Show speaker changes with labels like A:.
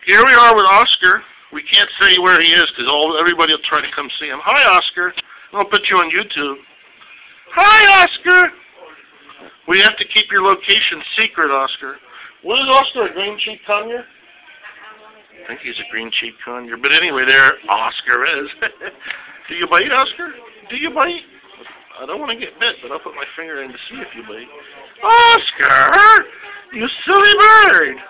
A: Here we are with Oscar. We can't say where he is because everybody will try to come see him. Hi, Oscar. I'll put you on YouTube. Hi, Oscar. We have to keep your location secret, Oscar. What is Oscar, a green cheek conure? I think he's a green cheek conure. But anyway, there Oscar is. Do you bite, Oscar? Do you bite? I don't want to get bit, but I'll put my finger in to see if you bite. Oscar! You silly bird!